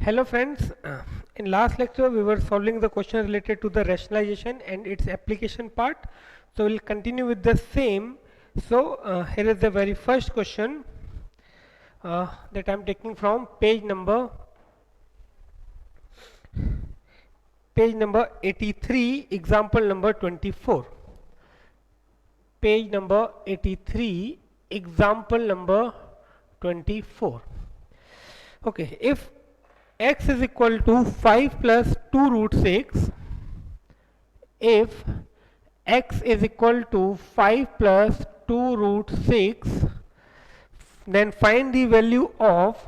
Hello friends, in last lecture we were solving the question related to the rationalization and its application part. So we'll continue with the same. So here is the very first question that I'm taking from page number 83, example number 24. Page number 83, example number 24. Okay, if x is equal to 5 plus 2 root 6, if x is equal to 5 plus 2 root 6, then find the value of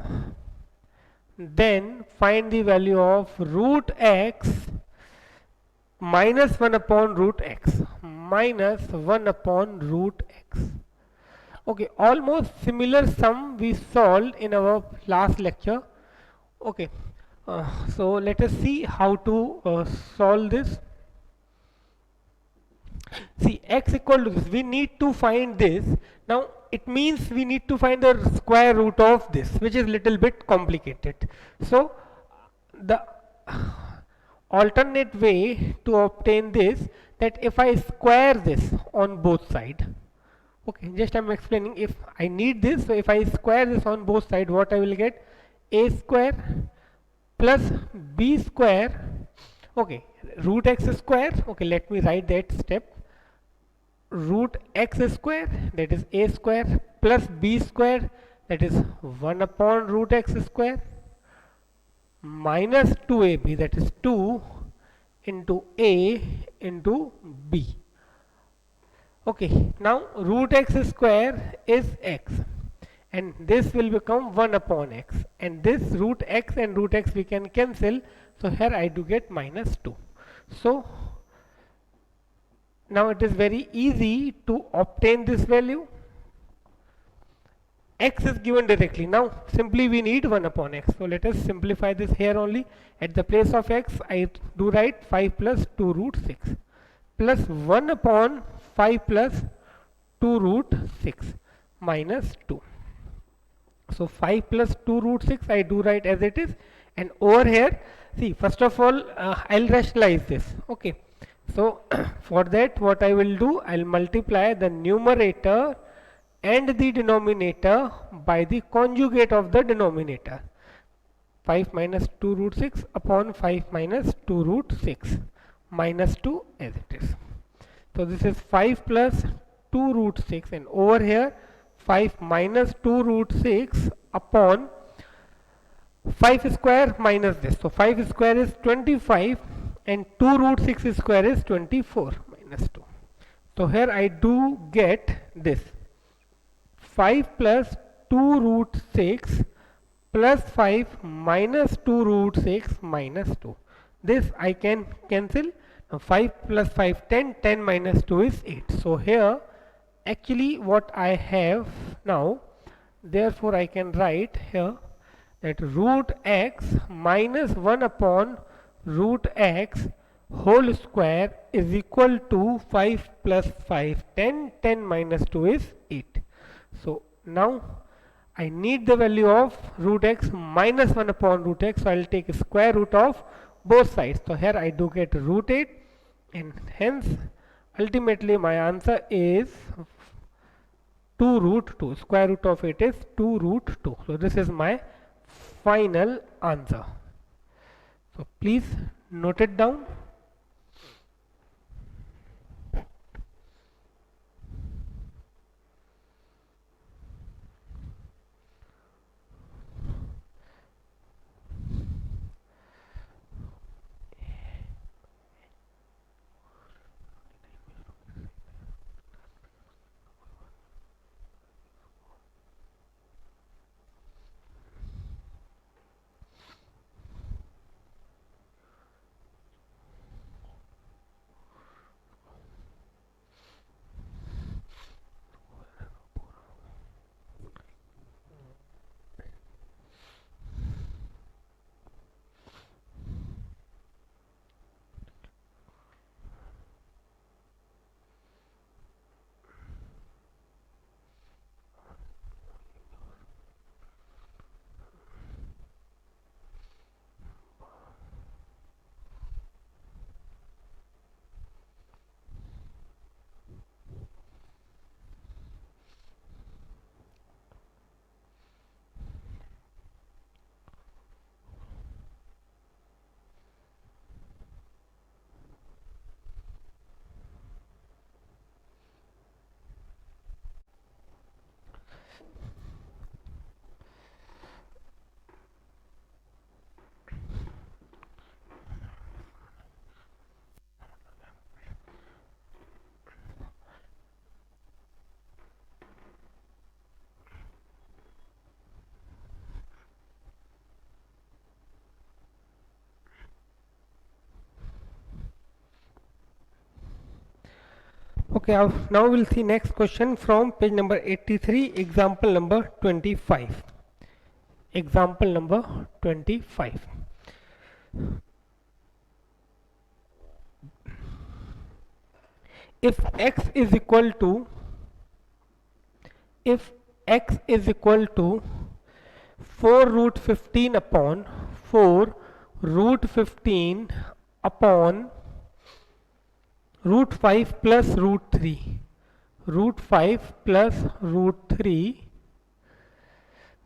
root x minus 1 upon root x, minus 1 upon root x. Okay, almost similar sum we solved in our last lecture. Okay, so let us see how to solve this. See, x equal to this, we need to find this. Now it means we need to find the square root of this, which is little bit complicated. So the alternate way to obtain this, that if I square this on both sides, okay, just I'm explaining. If I need this, so if I square this on both sides, what I will get? A square plus b square, okay, root x square, okay, let me write that step. Root x square, that is a square, plus b square, that is 1 upon root x square, minus 2ab, that is 2 into a into b. Okay, now root x square is x, and this will become 1 upon x, and this root x and root x we can cancel, so here I do get minus 2. So now it is very easy to obtain this value. X is given directly. Now simply we need 1 upon x. So let us simplify this here only. At the place of x, I do write 5 plus 2 root 6 plus 1 upon 5 plus 2 root 6 minus 2. So 5 plus 2 root 6 I do write as it is, and over here, see, first of all I'll rationalize this. Okay, so for that what I will do, I'll multiply the numerator and the denominator by the conjugate of the denominator. 5 minus 2 root 6 upon 5 minus 2 root 6 minus 2 as it is. So this is 5 plus 2 root 6, and over here 5 minus 2 root 6 upon 5 square minus this. So 5 square is 25 and 2 root 6 square is 24 minus 2. So here I do get this 5 plus 2 root 6 plus 5 minus 2 root 6 minus 2. This I can cancel. Now 5 plus 5 10, 10 minus 2 is 8. So here actually what I have now, therefore I can write here that root x minus 1 upon root x whole square is equal to 5 plus 5 10, 10 minus 2 is 8. So now I need the value of root x minus 1 upon root x, so I will take square root of both sides. So here I do get root 8, and hence ultimately my answer is 2 root 2. Square root of it is 2 root 2. So this is my final answer. So please note it down. Okay, now we'll see next question from page number 83, example number 25. Example number 25. If x is equal to if x is equal to 4 root 15 upon 4 root 15 upon root 5 plus root 3, root 5 plus root 3,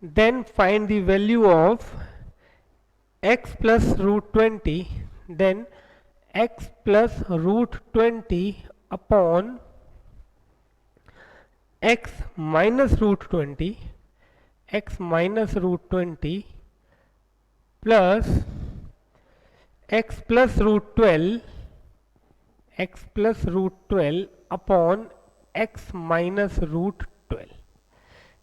then find the value of x plus root 20, then x plus root 20 upon x minus root 20, x minus root 20 plus x plus root 12, x plus root 12 upon x minus root 12.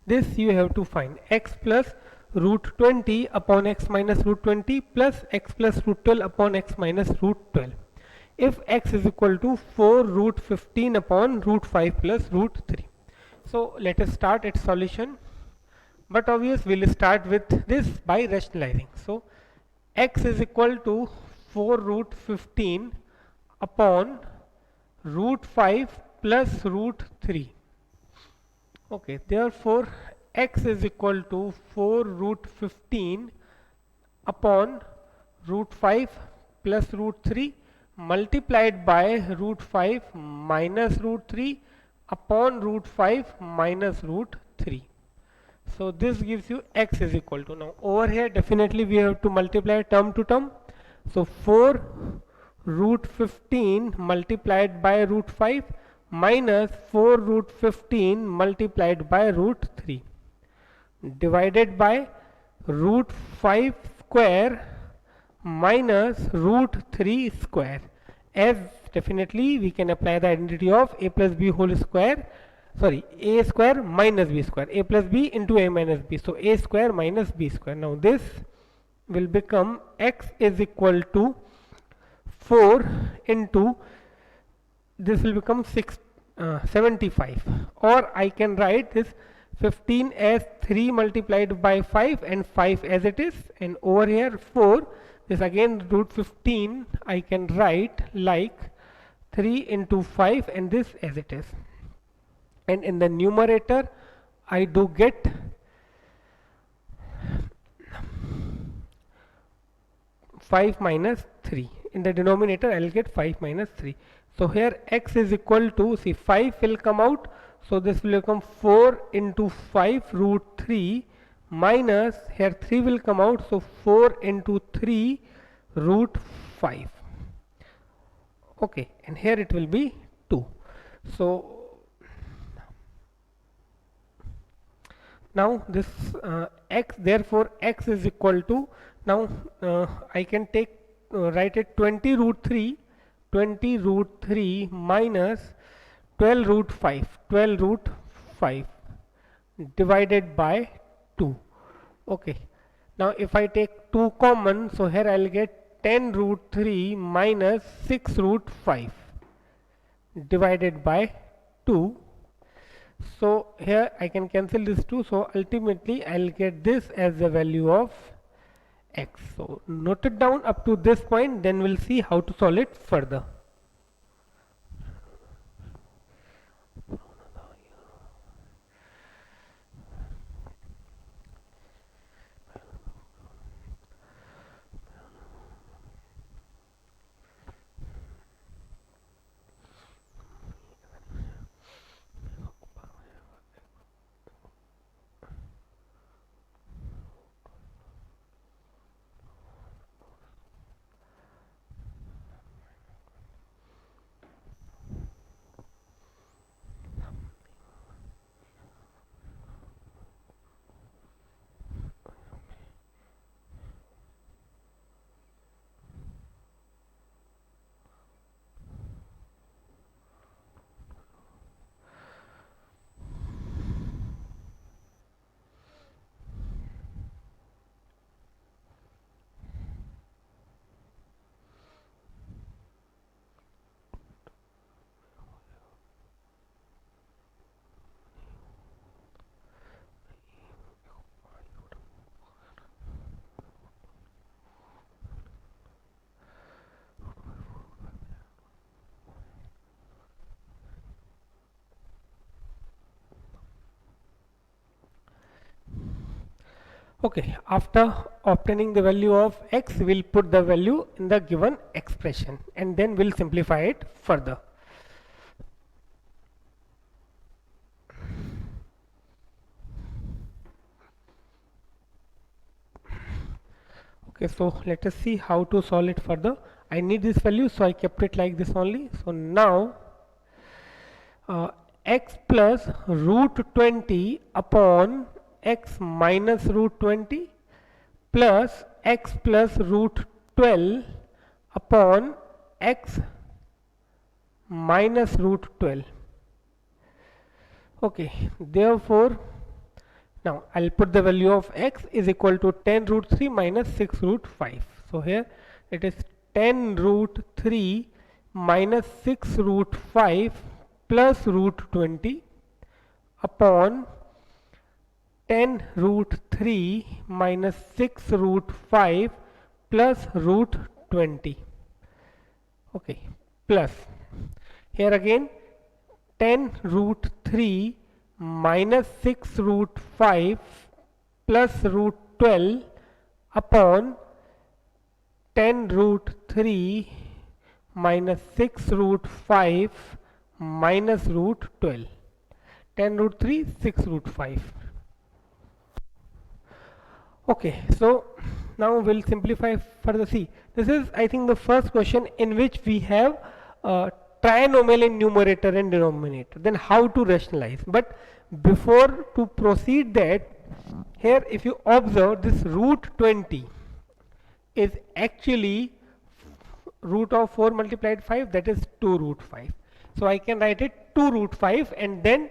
This you have to find x plus root 20 upon x minus root 20 plus x plus root 12 upon x minus root 12. If x is equal to 4 root 15 upon root 5 plus root 3. So let us start its solution, but obviously we'll start with this by rationalizing. So x is equal to 4 root 15 upon root 5 plus root 3. Okay, therefore x is equal to 4 root 15 upon root 5 plus root 3 multiplied by root 5 minus root 3 upon root 5 minus root 3. So this gives you x is equal to, now over here definitely we have to multiply term to term. So 4 root 15 multiplied by root 5 minus 4 root 15 multiplied by root 3 divided by root 5 square minus root 3 square, as definitely we can apply the identity of a plus b whole square, sorry, a square minus b square, a plus b into a minus b, so a square minus b square. Now this will become x is equal to 4 into, this will become 75, or I can write this 15 as 3 multiplied by 5 and 5 as it is, and over here 4, this again root 15 I can write like 3 into 5 and this as it is, and in the numerator I do get 5 minus 3. In the denominator I will get 5 minus 3. So here x is equal to, see 5 will come out, so this will become 4 into 5 root 3 minus, here 3 will come out, so 4 into 3 root 5. Okay, and here it will be 2. So now this x, therefore x is equal to, now I can take write it 20 root 3 minus 12 root 5 divided by 2. Okay, now if I take 2 common, so here I will get 10 root 3 minus 6 root 5 divided by 2. So here I can cancel this 2, so ultimately I will get this as the value of x. So note it down up to this point, then we'll see how to solve it further. Okay, after obtaining the value of x, we'll put the value in the given expression and then we'll simplify it further. Okay, so let us see how to solve it further. I need this value, so I kept it like this only. So now x plus root 20 upon x minus root 20 plus x plus root 12 upon x minus root 12. Okay, therefore now I'll put the value of x is equal to 10 root 3 minus 6 root 5. So here it is 10 root 3 minus 6 root 5 plus root 20 upon 10 root 3 minus 6 root 5 plus root 20. Okay, plus here again 10 root 3 minus 6 root 5 plus root 12 upon 10 root 3 minus 6 root 5 minus root 12. 10 root 3, 6 root 5. Okay, so now we'll simplify further. See, this is I think the first question in which we have trinomial in numerator and denominator. Then how to rationalize? But before to proceed that, here if you observe this root 20 is actually root of 4 multiplied 5, that is 2 root 5. So I can write it 2 root 5 and then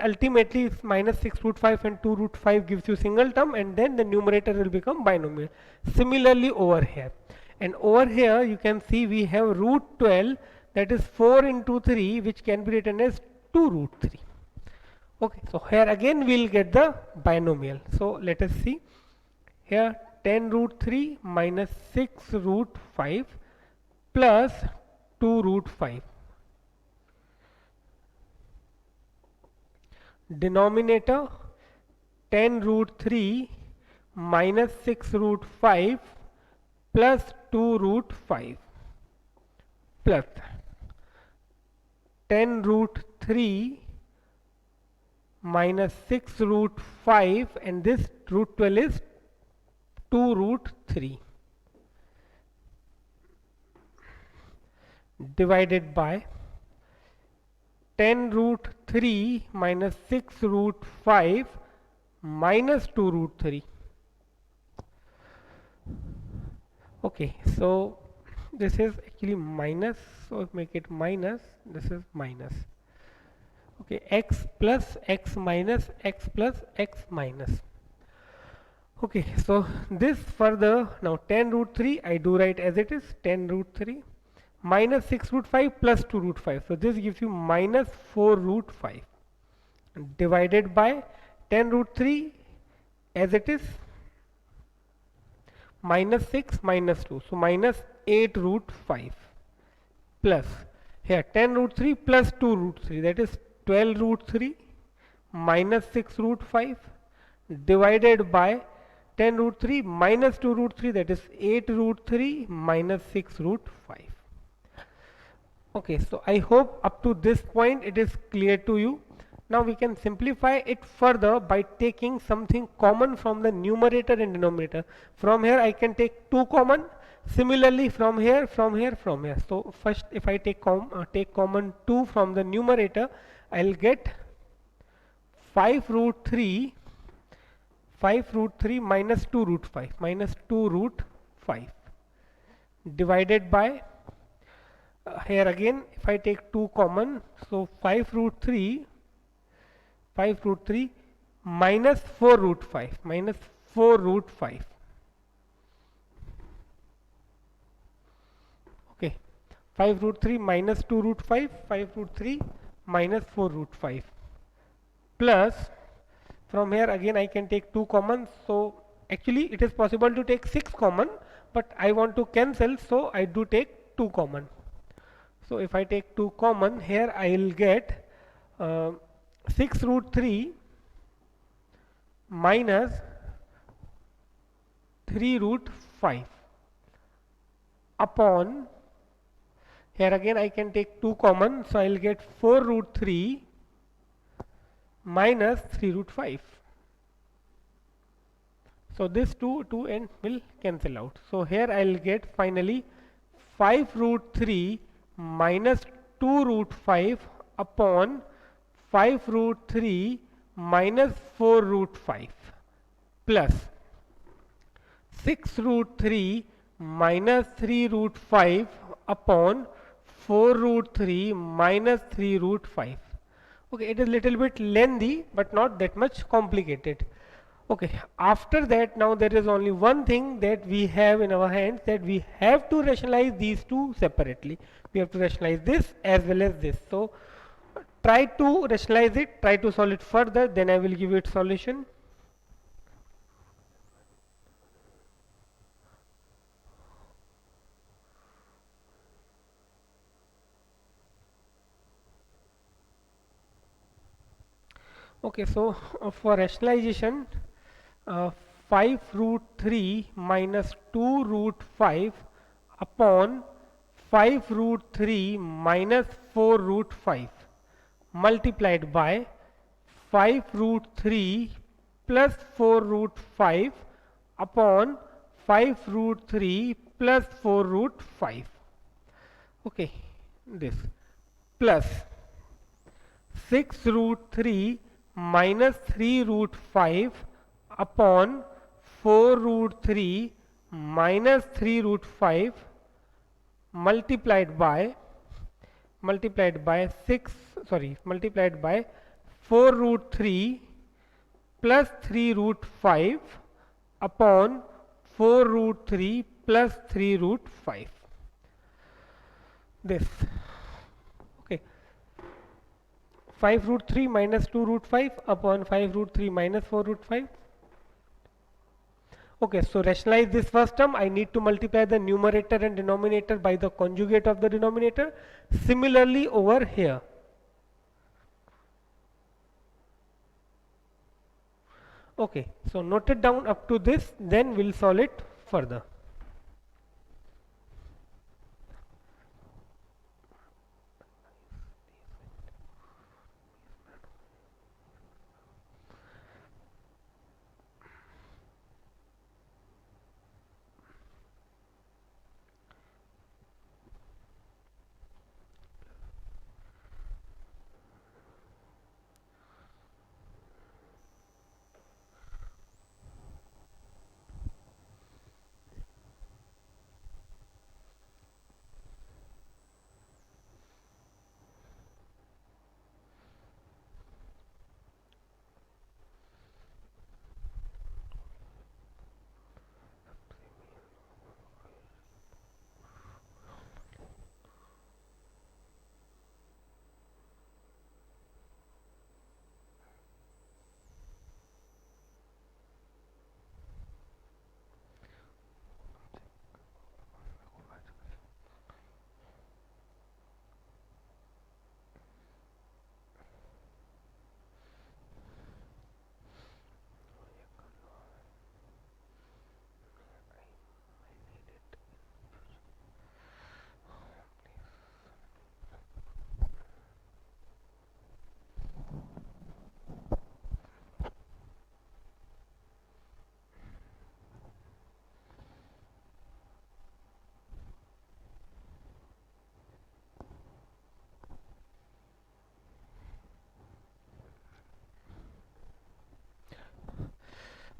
ultimately it's minus 6 root 5 and 2 root 5 gives you single term, and then the numerator will become binomial. Similarly over here, and over here you can see we have root 12, that is 4 into 3, which can be written as 2 root 3. Okay, so here again we'll get the binomial. So let us see here 10 root 3 minus 6 root 5 plus 2 root 5. Denominator 10 root 3 minus 6 root 5 plus 2 root 5 plus 10 root 3 minus 6 root 5, and this root 12 is 2 root 3 divided by 10 root 3 minus 6 root 5 minus 2 root 3. Okay, so this is actually minus, so make it minus, this is minus. Okay, x plus x minus x plus x minus. Okay, so this further, now 10 root 3 I do write as it is, 10 root 3 minus 6 root 5 plus 2 root 5. So this gives you minus 4 root 5 divided by 10 root 3 as it is, minus 6 minus 2. So minus 8 root 5 plus here 10 root 3 plus 2 root 3, that is 12 root 3 minus 6 root 5 divided by 10 root 3 minus 2 root 3, that is 8 root 3 minus 6 root 5. Okay, so I hope up to this point it is clear to you. Now we can simplify it further by taking something common from the numerator and denominator. From here I can take 2 common. Similarly from here, from here, from here. So first if I take common 2 from the numerator, I'll get 5 root 3 minus 2 root 5 minus 2 root 5 divided by here again if I take 2 common, so 5 root 3 minus 4 root 5 minus 4 root 5. Okay, 5 root 3 minus 2 root 5, 5 root 3 minus 4 root 5 plus from here again I can take 2 common. So actually it is possible to take 6 common, but I want to cancel, so I do take 2 common. So if I take 2 common, here I will get 6 root 3 minus 3 root 5 upon, here again I can take 2 common, so I will get 4 root 3 minus 3 root 5. So this 2 and will cancel out. So here I will get finally 5 root 3 minus 2 root 5 upon 5 root 3 minus 4 root 5 plus 6 root 3 minus 3 root 5 upon 4 root 3 minus 3 root 5. Okay, it is little bit lengthy but not that much complicated. Okay, after that now there is only one thing that we have in our hands, that we have to rationalize these two separately. We have to rationalize this as well as this. So try to rationalize it, try to solve it further, then I will give you its solution. Okay, so for rationalization, 5 root 3 minus 2 root 5 upon 5 root 3 minus 4 root 5 multiplied by 5 root 3 plus 4 root 5 upon 5 root 3 plus 4 root 5. Okay, this plus 6 root 3 minus 3 root 5 upon 4 root 3 minus 3 root 5 multiplied by 4 root 3 plus 3 root 5 upon 4 root 3 plus 3 root 5. This. Okay. 5 root 3 minus 2 root 5 upon 5 root 3 minus 4 root 5. Okay, so rationalize this first term. I need to multiply the numerator and denominator by the conjugate of the denominator. Similarly over here. Okay, so note it down up to this, then we'll solve it further.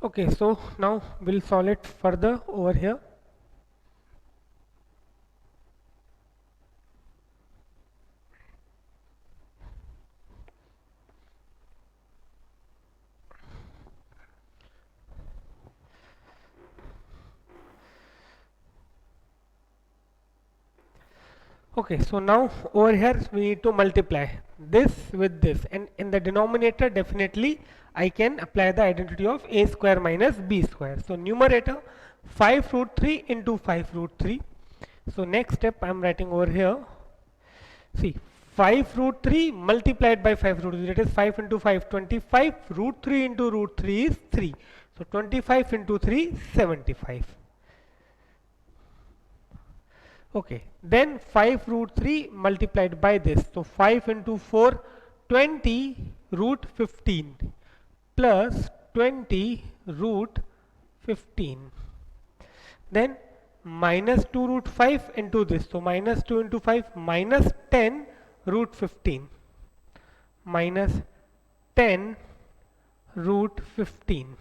Okay, so now we'll solve it further over here. Okay, so now over here we need to multiply this with this, and in the denominator definitely I can apply the identity of a square minus b square. So numerator 5 root 3 into 5 root 3. So next step I am writing over here. See, 5 root 3 multiplied by 5 root 3, that is 5 into 5, 25. Root 3 into root 3 is 3. So 25 into 3, 75. Okay, then 5 root 3 multiplied by this. So 5 into 4, 20 root 15 plus 20 root 15. Then minus 2 root 5 into this. So minus 2 into 5 minus 10 root 15 minus 10 root 15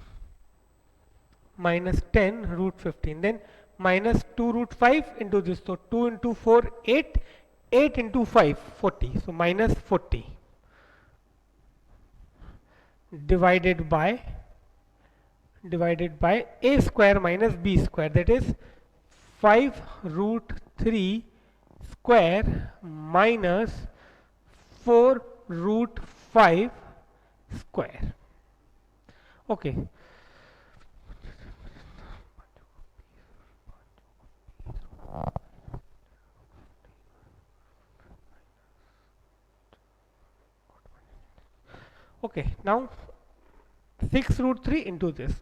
minus 10 root 15. Then minus 2 root 5 into this. So 2 into 4, 8. 8 into 5, 40. So minus 40 divided by a square minus b square, that is 5 root 3 square minus 4 root 5 square. Okay. Okay, now 6 root 3 into this.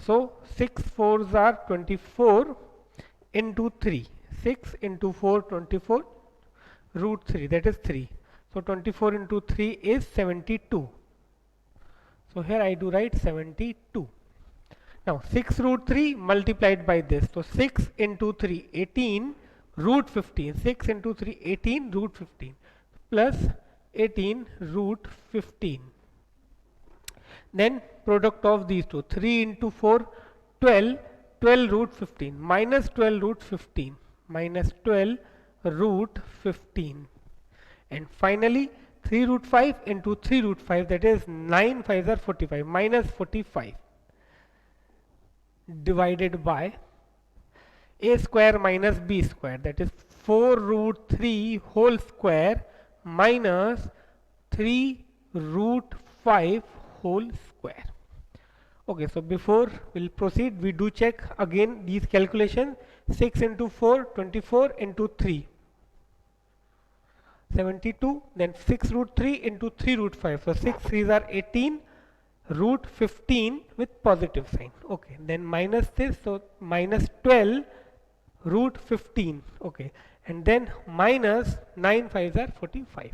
So 6 4s are 24 into 3. 6 into 4, 24 root 3, that is 3. So 24 into 3 is 72. So here I do write 72. Now 6 root 3 multiplied by this. So 6 into 3, 18 root 15. 6 into 3, 18 root 15 plus 18 root 15. Then product of these two, 3 into 4, 12, 12 root 15 minus 12 root 15 minus 12 root 15. And finally 3 root 5 into 3 root 5, that is 9 5s are 45 minus 45 divided by a square minus b square, that is 4 root 3 whole square minus 3 root 5 whole square. Okay, so before we'll proceed, we do check again these calculations. 6 into 4, 24 into 3, 72. Then 6 root 3 into 3 root 5. So 6 3s are 18 root 15 with positive sign. Okay, then minus this, so minus 12 root 15. Okay, and then minus 9 5s are 45.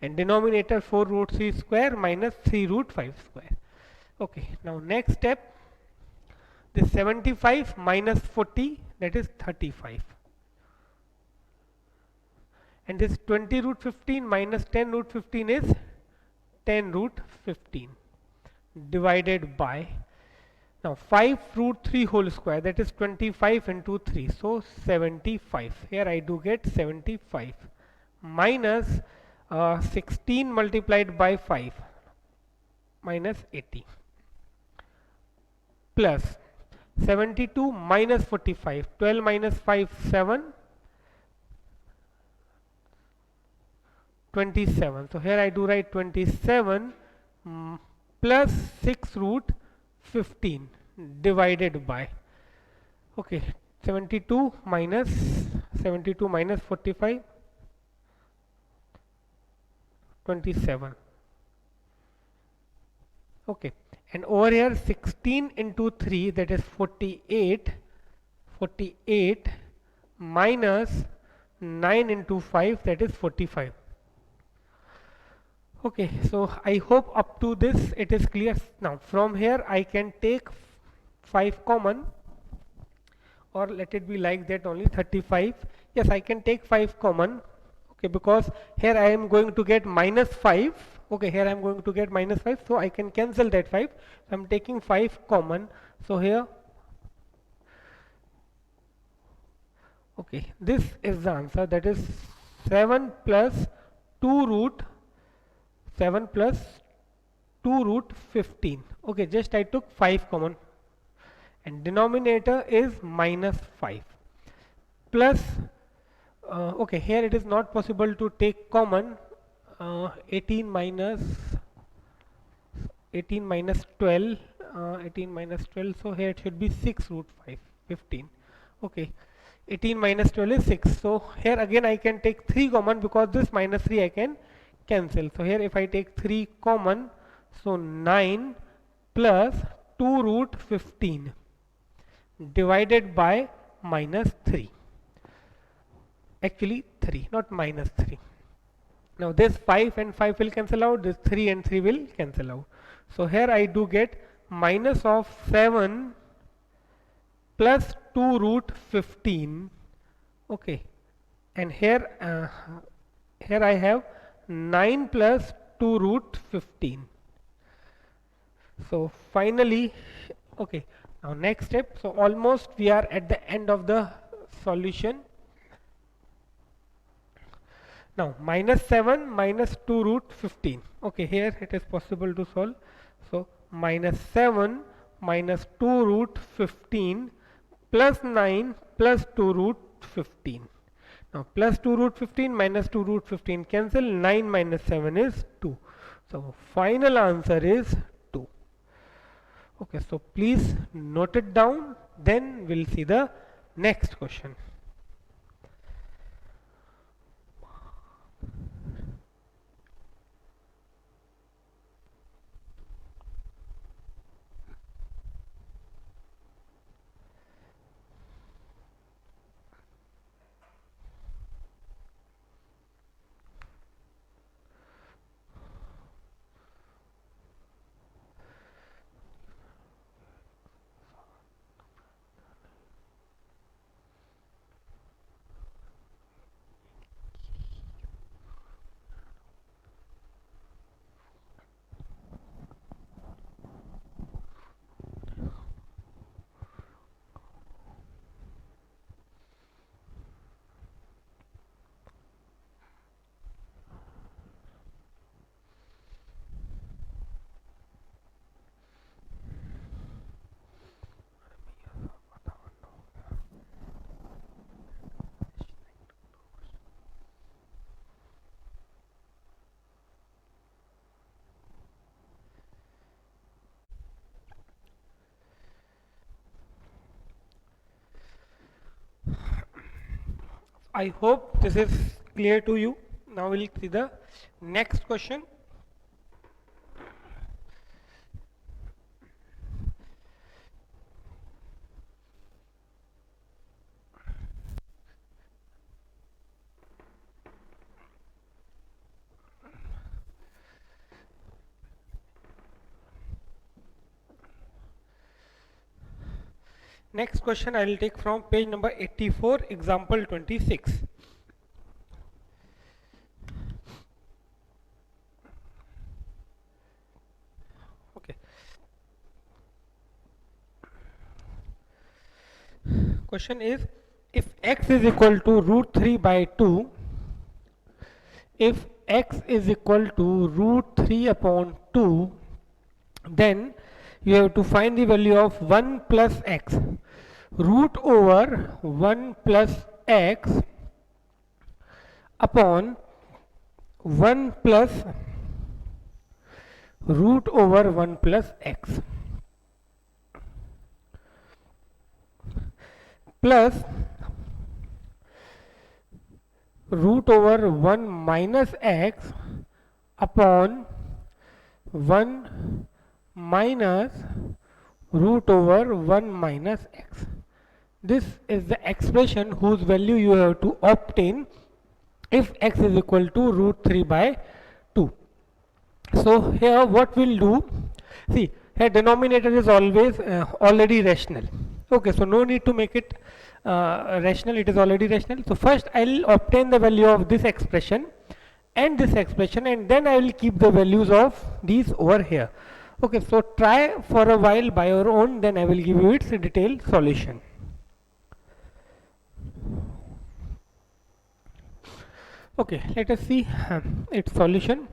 And denominator 4 root 3 square minus 3 root 5 square. Okay, now next step, this 75 minus 40, that is 35. And this 20 root 15 minus 10 root 15 is 10 root 15 divided by, now 5 root 3 whole square, that is 25 into 3, so 75. Here I do get 75 minus 16 multiplied by 5 minus 80 plus 72 minus 45, 12 minus 5, 7, 27. So here I do write 27 plus 6 root 15 divided by, okay, 72 minus 45, 27. Okay, and over here 16 into 3, that is 48 minus 9 into 5, that is 45. Okay, so I hope up to this it is clear. Now from here I can take 5 common, or let it be like that only, 35. Yes, I can take 5 common. Okay, because here I am going to get minus 5. Okay, here I am going to get minus 5, so I can cancel that 5. So I am taking 5 common. So here, okay, this is the answer, that is 7 plus 2 root 15. Okay, just I took 5 common, and denominator is minus 5 plus okay, here it is not possible to take common. 18 minus 12, 18 minus 12, so here it should be 6 root 5, 15. Okay, 18 minus 12 is 6. So here again I can take 3 common, because this minus 3 I can cancel. So here if I take 3 common, so 9 plus 2 root 15 divided by minus 3. Actually 3, not minus 3. Now this 5 and 5 will cancel out, this 3 and 3 will cancel out. So here I do get minus of 7 plus 2 root 15. Okay, and here I have 9 plus 2 root 15. So finally, okay, now next step. So almost we are at the end of the solution. Now minus 7 minus 2 root 15. Okay, here it is possible to solve. So minus 7 minus 2 root 15 plus 9 plus 2 root 15. Now plus 2 root 15 minus 2 root 15 cancel. 9 minus 7 is 2. So final answer is 2. Okay, so please note it down. Then we'll see the next question. I hope this is clear to you. Now we'll see the next question. Next question I will take from page number 84, example 26. Okay. Question is, if x is equal to root 3 by 2, if x is equal to root 3 upon 2, then you have to find the value of 1 plus x. Root over 1 plus x upon 1 plus root over 1 plus x plus root over 1 minus x upon 1 minus root over 1 minus x. This is the expression whose value you have to obtain if x is equal to root 3 by 2. So here what we'll do, see here denominator is always already rational. Okay, so no need to make it rational, it is already rational. So first I'll obtain the value of this expression and this expression, and then I will keep the values of these over here. Okay, so try for a while by your own, then I will give you its detailed solution. Okay, let us see its solution.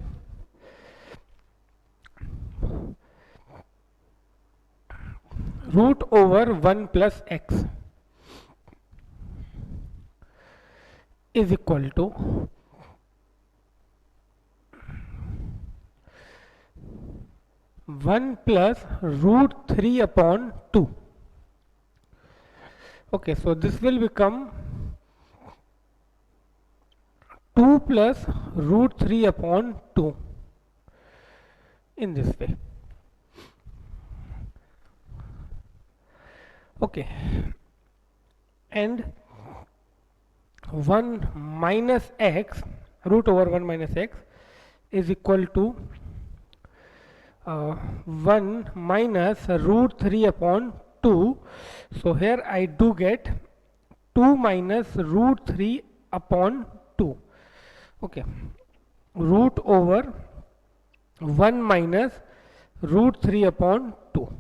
Root over 1 plus x is equal to one plus root 3 upon 2. Okay, so this will become 2 plus root 3 upon 2 in this way. Okay, and 1 minus x, root over 1 minus x is equal to 1 minus root 3 upon 2. So here I do get 2 minus root 3 upon 2. Okay, root over 1 minus root 3 upon 2.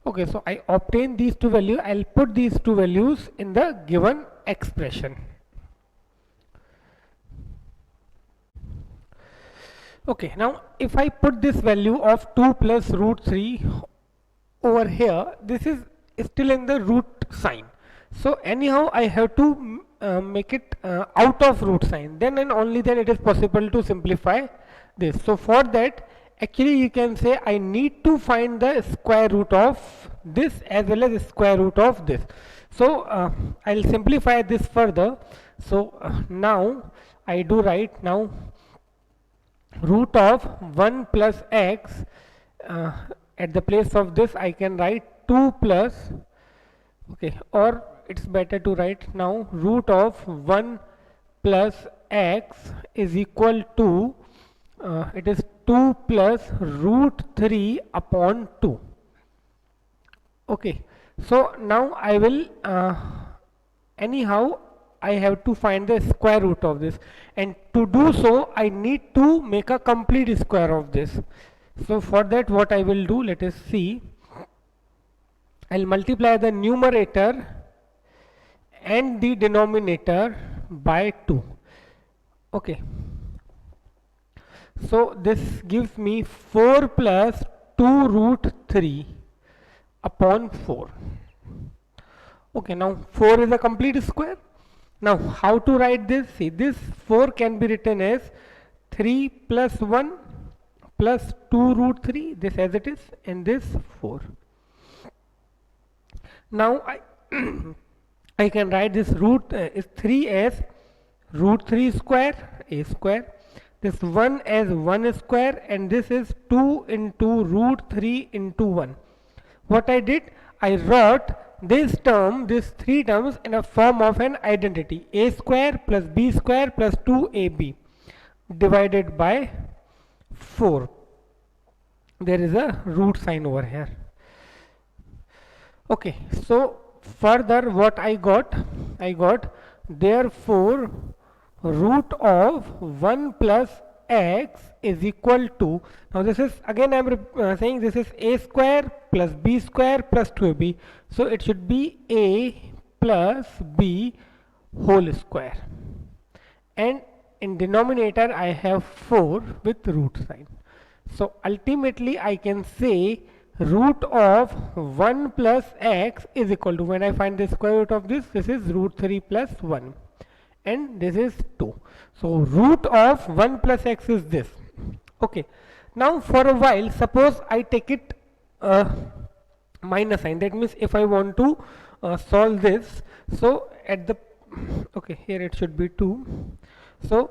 Okay, so I obtain these two values. I'll put these two values in the given expression. Okay, now if I put this value of 2 plus root 3 over here, this is still in the root sign. So anyhow I have to make it out of root sign, then and only then it is possible to simplify this. So for that, actually you can say I need to find the square root of this as well as the square root of this. So I'll simplify this further. So now I do write now root of 1 plus x, at the place of this I can write 2 plus, okay, or it's better to write now root of 1 plus x is equal to it is 2 plus root 3 upon 2. Okay, so now I will anyhow I have to find the square root of this, and to do so I need to make a complete square of this. So for that, what I will do, let us see, I'll multiply the numerator and the denominator by 2. Okay, so this gives me 4 plus 2 root 3 upon 4. Okay, now 4 is a complete square. Now how to write this? See, this 4 can be written as 3 plus 1 plus 2 root 3, this as it is, and this 4. Now I can write this root is 3 as root 3 square, a square, this 1 as 1 square, and this is 2 into root 3 into 1. What I did, I wrote this term, these three terms in a form of an identity, a square plus b square plus 2ab divided by 4. There is a root sign over here. Okay, so further what I got therefore root of 1 plus x is equal to, now this is again I am saying this is a square plus b square plus 2ab, so it should be a plus b whole square, and in denominator I have 4 with root sign. So ultimately I can say root of 1 plus x is equal to, when I find the square root of this is root 3 plus 1 and this is 2. So root of 1 plus x is this. Okay, now for a while suppose I take it minus sign, that means if I want to solve this, so at the, okay, here it should be 2, so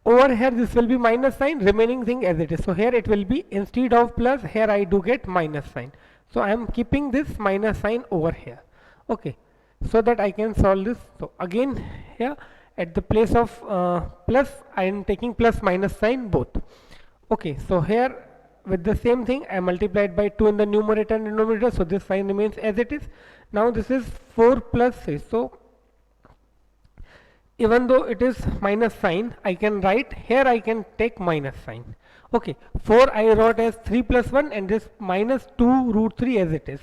over here this will be minus sign, remaining thing as it is. So here it will be, instead of plus, here I do get minus sign. So I am keeping this minus sign over here. Okay, so that I can solve this. So again here at the place of plus, I am taking plus minus sign both. Okay, so here with the same thing I multiplied by 2 in the numerator and denominator, so this sign remains as it is. Now this is 4 plus 6. So even though it is minus sign, I can write here, I can take minus sign. Okay, 4 I wrote as 3 plus 1 and this minus 2 root 3 as it is.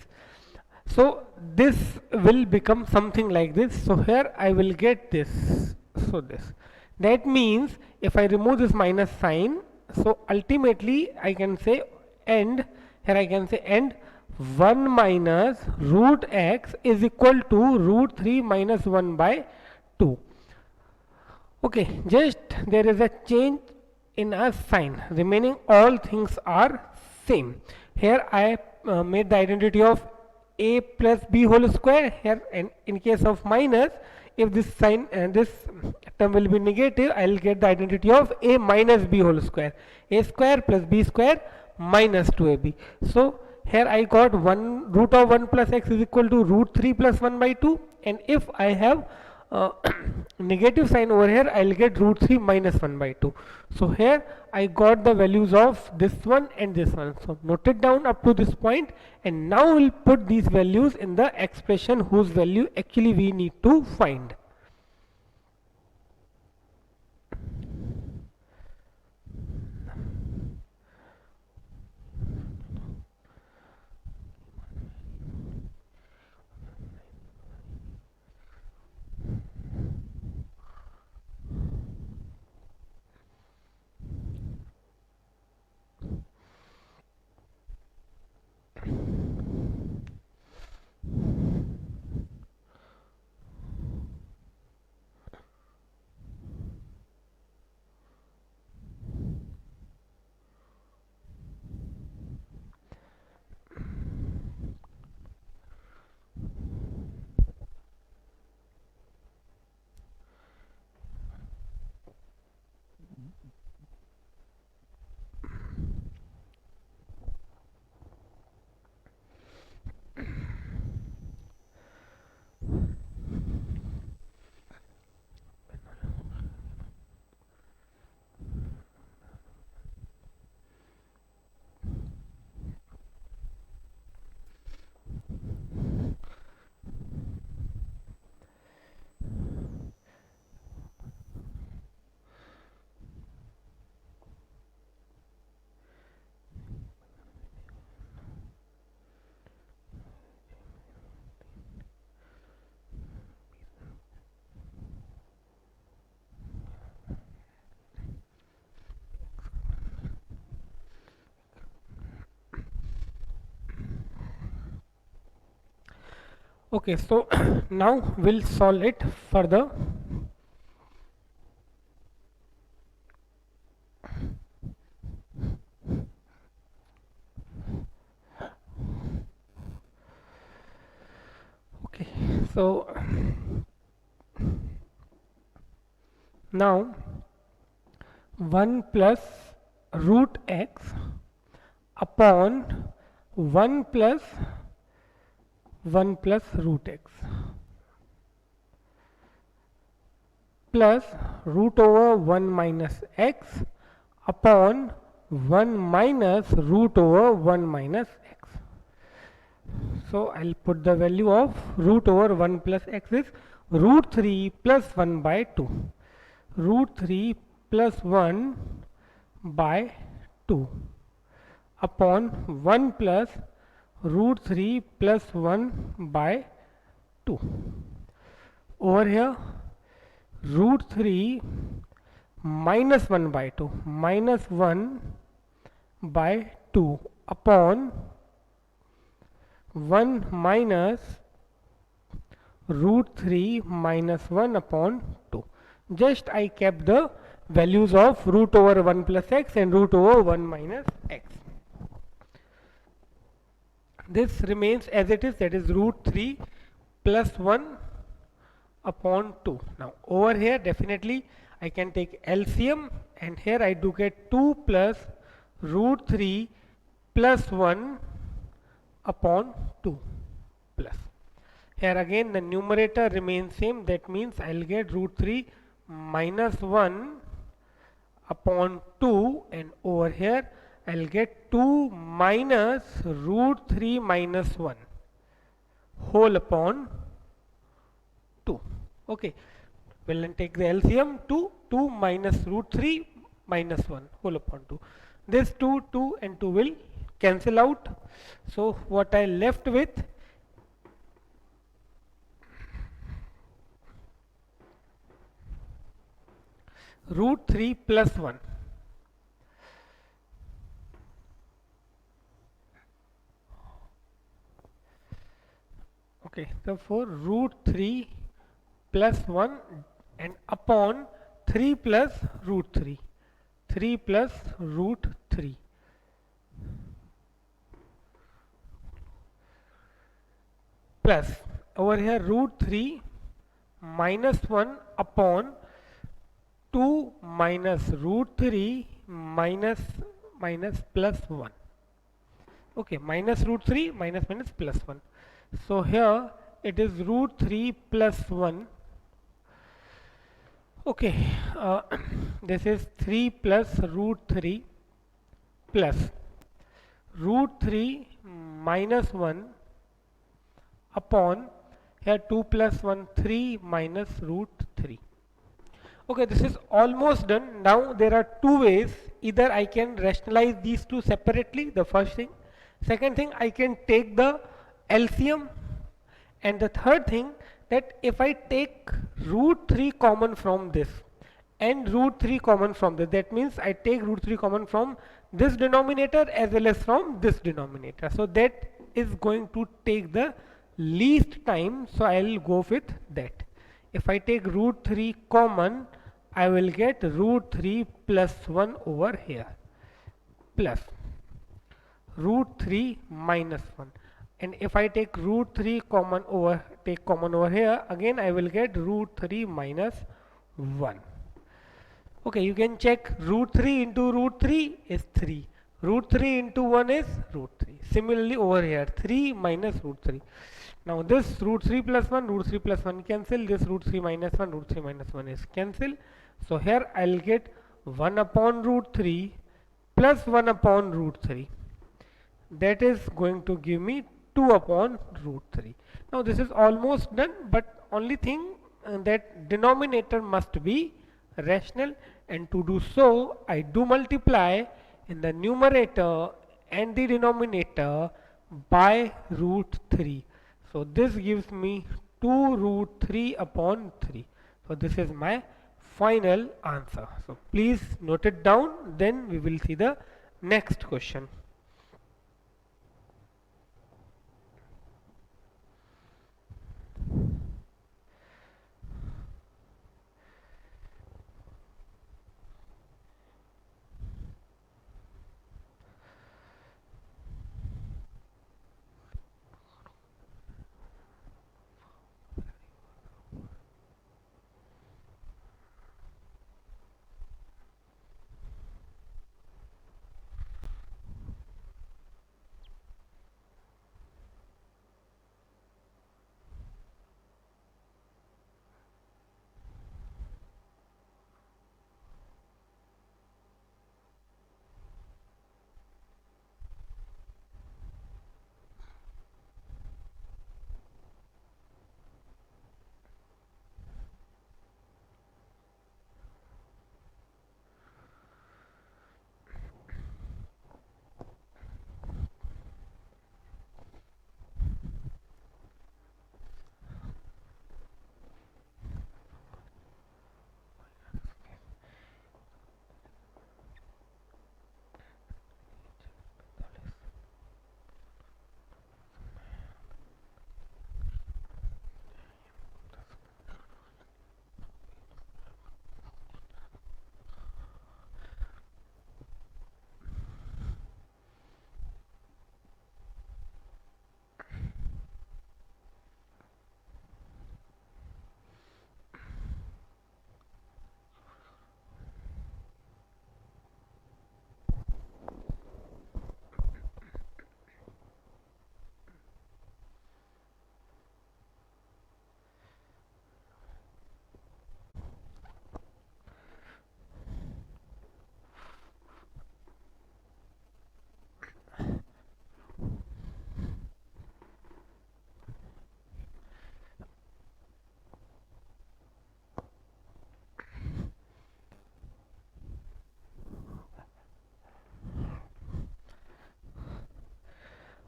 So this will become something like this. So here I will get this. So this, that means if I remove this minus sign, so ultimately I can say end, here I can say end 1 minus root x is equal to root 3 minus 1 by 2. Okay, just there is a change in a sign, remaining all things are same. Here I made the identity of a plus b whole square here, and in case of minus, if this sign and this term will be negative, I will get the identity of a minus b whole square, a square plus b square minus 2ab. So Here I got 1 root of 1 plus x is equal to root 3 plus 1 by 2, and if I have negative sign over here, I'll get root 3 minus 1 by 2. So here I got the values of this one and this one. So note it down up to this point, and now we'll put these values in the expression whose value actually we need to find. Okay, so now we'll solve it further. Okay, so now 1 plus root x upon 1 plus 1 plus root x plus root over 1 minus x upon 1 minus root over 1 minus x. So I'll put the value of root over 1 plus x is root 3 plus 1 by 2. Root 3 plus 1 by 2 upon 1 plus root 3 plus 1 by 2. Over here root 3 minus 1 by 2 minus 1 by 2 upon 1 minus root 3 minus 1 upon 2. Just I kept the values of root over 1 plus x and root over 1 minus x. This remains as it is, that is root 3 plus 1 upon 2. Now over here definitely I can take LCM, and here I do get 2 plus root 3 plus 1 upon 2 plus. Here again the numerator remains same, that means I'll get root 3 minus 1 upon 2, and over here I'll get 2 minus root 3 minus 1 whole upon 2. Okay, we'll then take the LCM. 2 minus root 3 minus 1 whole upon 2. This 2 and 2 will cancel out. So what I left with, root 3 plus 1. Okay, so for root 3 plus 1 and upon 3 plus root 3. 3 plus root 3. Plus over here root 3 minus 1 upon 2 minus root 3 minus plus 1. Okay, minus root 3 minus minus plus 1. So here it is root 3 plus 1. Okay, uh, this is 3 plus root 3 plus root 3 minus 1 upon here 2 plus 1 3 minus root 3. Okay, this is almost done. Now there are two ways. Either I can rationalize these two separately, the first thing. Second thing, I can take the LCM. And the third thing, that if I take root 3 common from this and root 3 common from this, that means I take root 3 common from this denominator as well as from this denominator. So that is going to take the least time. So I'll go with that. If I take root 3 common, I will get root 3 plus 1 over here plus root 3 minus 1, and if I take root 3 common over here, again I will get root 3 minus 1. Okay, you can check root 3 into root 3 is 3, root 3 into 1 is root 3. Similarly over here 3 minus root 3. Now this root 3 plus 1, root 3 plus 1 cancel, this root 3 minus 1, root 3 minus 1 is cancel. So here I will get 1 upon root 3 plus 1 upon root 3. That is going to give me 2 upon root 3. Now this is almost done, but only thing that denominator must be rational, and to do so I do multiply in the numerator and the denominator by root 3. So this gives me 2 root 3 upon 3. So this is my final answer. So please note it down, then we will see the next question.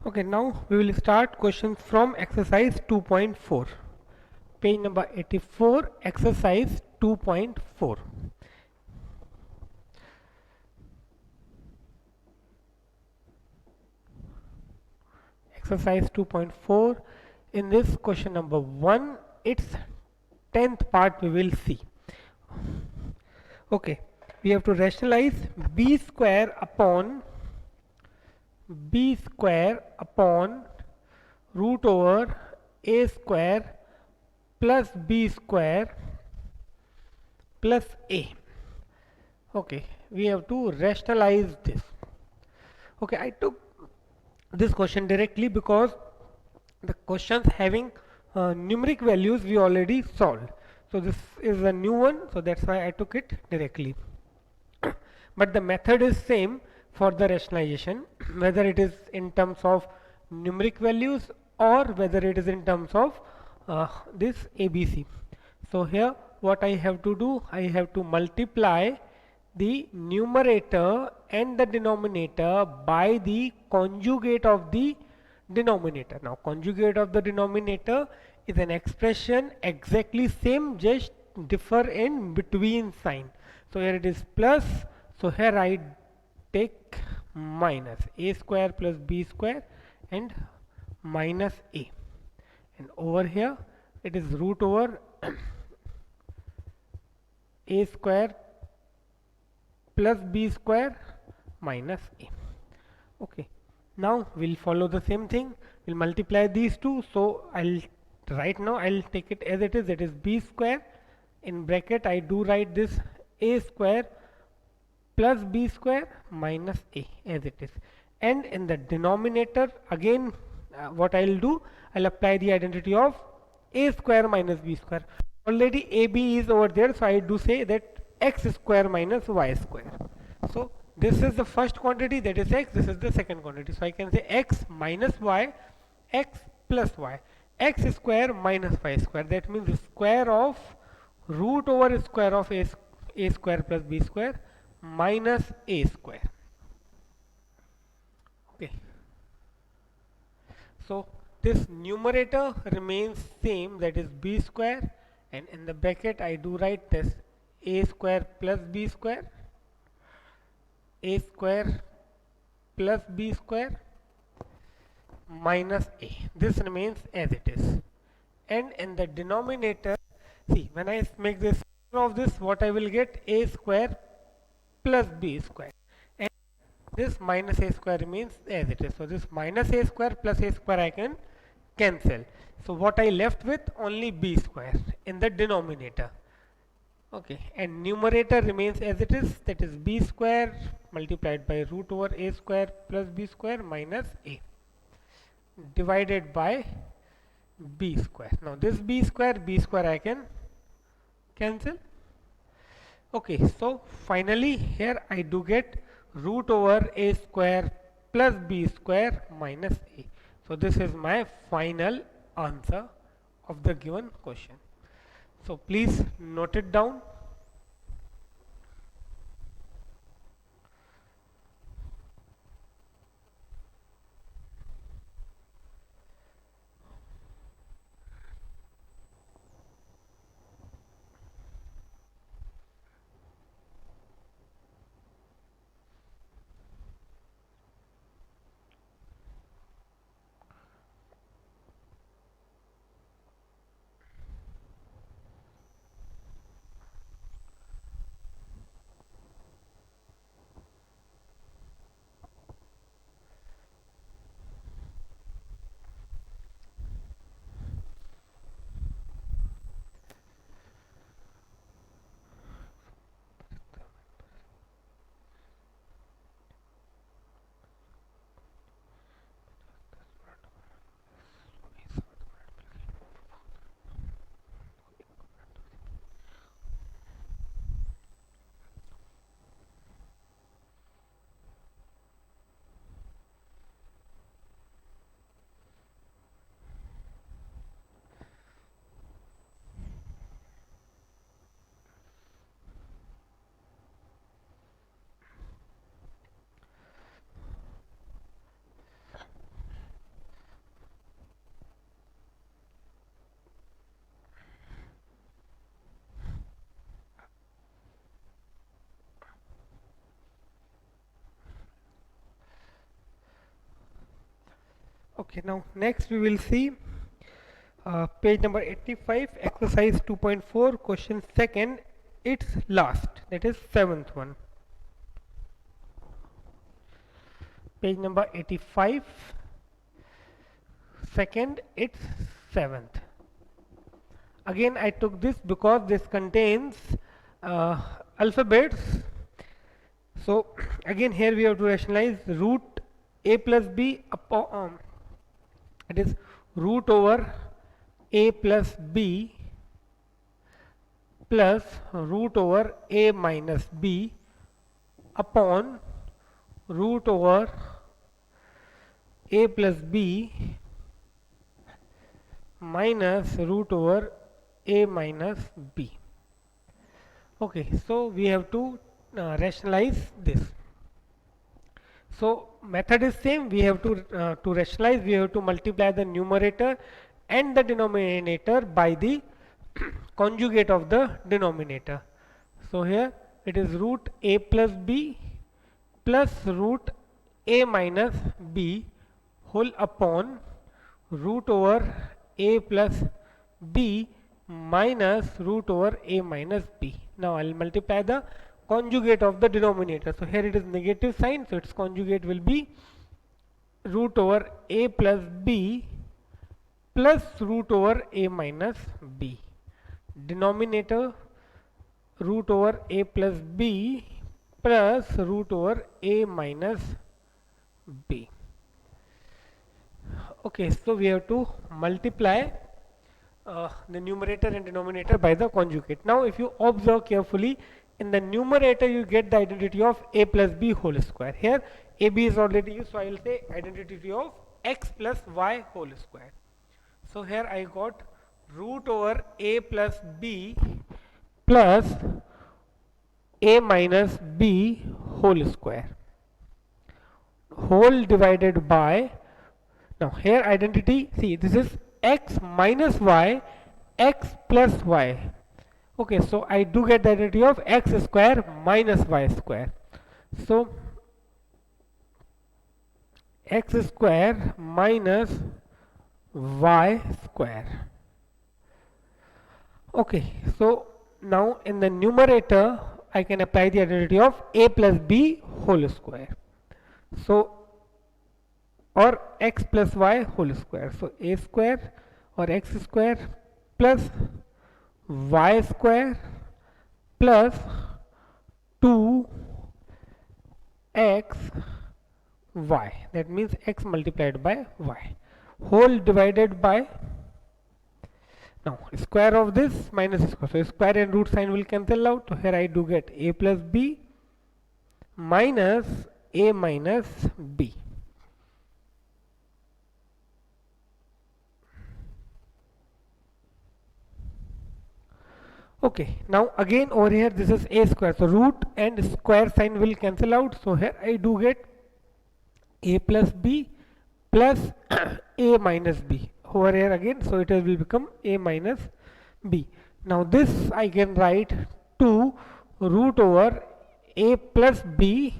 Okay, now we will start questions from exercise 2.4. Page number 84, exercise 2.4. Exercise 2.4. In this question number 1, its 10th part we will see. Okay, we have to rationalize b square upon root over a square plus b square plus a. Okay, we have to rationalize this. Okay, I took this question directly because the questions having numeric values we already solved. So this is a new one, so that's why I took it directly. But the method is same for the rationalization, whether it is in terms of numeric values or whether it is in terms of this ABC. So here what I have to do, I have to multiply the numerator and the denominator by the conjugate of the denominator. Now conjugate of the denominator is an expression exactly same, just differ in between sign. So here it is plus, so here I take minus a square plus b square and minus a, and over here it is root over a square plus b square minus a. Okay, now we'll follow the same thing, we'll multiply these two. So right now I'll take it as it is, that is b square, in bracket I do write this a square plus b square minus a as it is, and in the denominator again what I'll do, I'll apply the identity of a square minus b square. Already ab is over there, so I do say that x square minus y square. So this is the first quantity, that is x, this is the second quantity, so I can say x minus y, x plus y, x square minus y square, that means the square of root over square of a square plus b square minus a square. Okay, so this numerator remains same, that is b square, and in the bracket I do write this a square plus b square, a square plus b square minus a. This remains as it is, and in the denominator, see, when I make this of this, what I will get, a square plus b square, and this minus a square remains as it is. So this minus a square plus a square I can cancel. So what I left with, only b square in the denominator. Okay, and numerator remains as it is, that is b square multiplied by root over a square plus b square minus a divided by b square. Now this b square I can cancel. Okay, so finally here I do get root over a square plus b square minus a. So this is my final answer of the given question. So please note it down. Okay, now next we will see page number 85, exercise 2.4, question second, its last, that is seventh one. Page number 85, second, its seventh. Again I took this because this contains alphabets. So again here we have to rationalize root a plus b upon it is root over a plus b plus root over a minus b upon root over a plus b minus root over a minus b. Okay, so we have to rationalize this. So method is same. We have to rationalize. We have to multiply the numerator and the denominator by the conjugate of the denominator. So here it is root a plus b plus root a minus b whole upon root over a plus b minus root over a minus b. Now I'll multiply the conjugate of the denominator. So here it is negative sign, so its conjugate will be root over a plus b plus root over a minus b. Denominator root over a plus b plus root over a minus b. Okay, so we have to multiply the numerator and denominator by the conjugate. Now if you observe carefully, in the numerator you get the identity of a plus b whole square. Here ab is already used, so I will say identity of x plus y whole square. So here I got root over a plus b plus a minus b whole square whole divided by, now here identity, see this is x minus y, x plus y. Okay, so I do get the identity of x square minus y square. So x square minus y square. Okay, so now in the numerator I can apply the identity of a plus b whole square. So or x plus y whole square. So a square or x square plus y square plus 2x y, that means x multiplied by y whole divided by, now square of this minus square, so square and root sign will cancel out. So here I do get a plus b minus a minus b. Okay, now again over here this is a square, so root and square sign will cancel out. So here I do get a plus b plus a minus b over here again, so it will become a minus b. Now this I can write 2 root over a plus b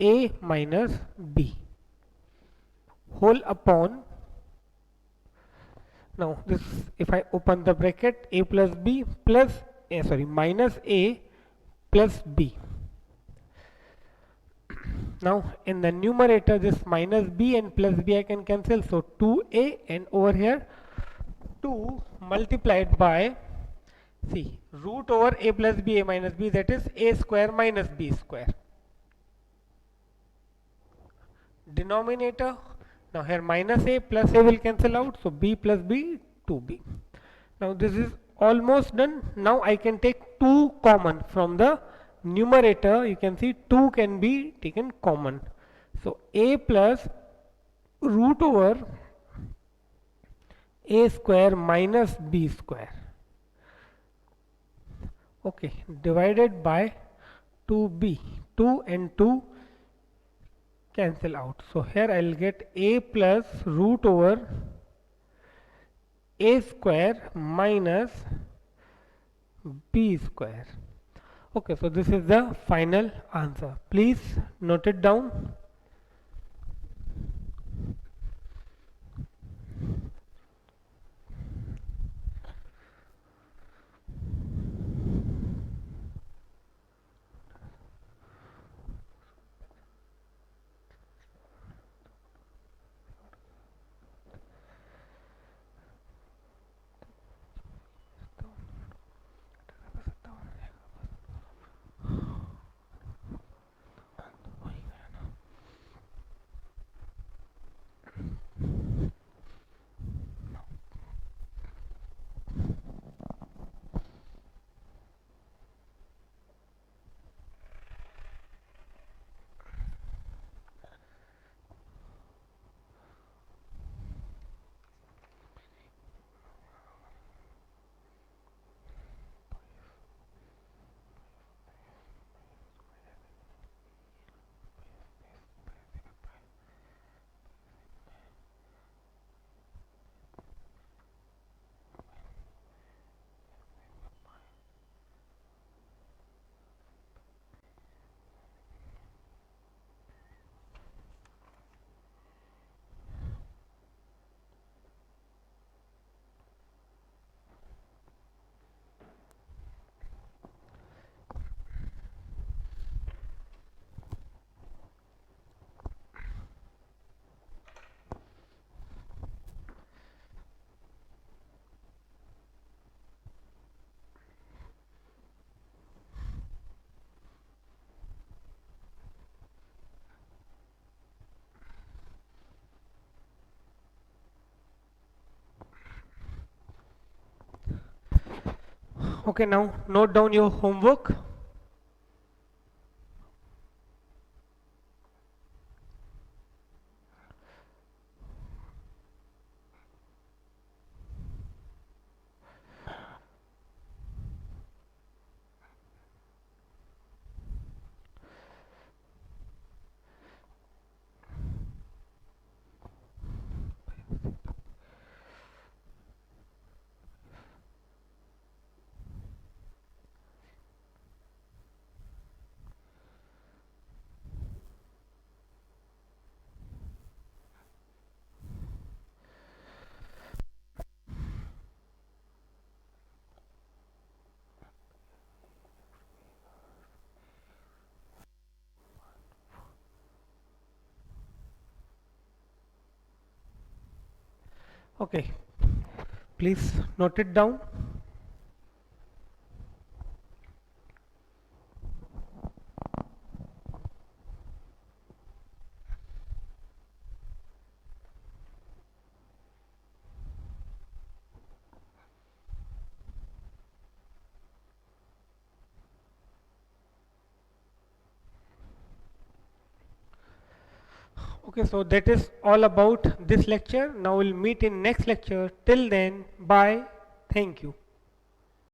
a minus b whole upon, now this if I open the bracket, a plus b plus minus a plus b. Now in the numerator this minus b and plus b I can cancel, so 2a, and over here 2 multiplied by, see, root over a plus b a minus b, that is a square minus b square. Denominator, now here minus a plus a will cancel out, so b plus b 2b. Now this is almost done. Now I can take 2 common from the numerator. You can see 2 can be taken common, so a plus root over a square minus b square, okay, divided by 2b. 2 and 2 cancel out, so here I will get a plus root over a square minus b square. Okay, so this is the final answer. Please note it down. Okay, now note down your homework. Okay, please note it down. Okay, so that is all about this lecture. Now we'll meet in next lecture. Till then, bye. Thank you.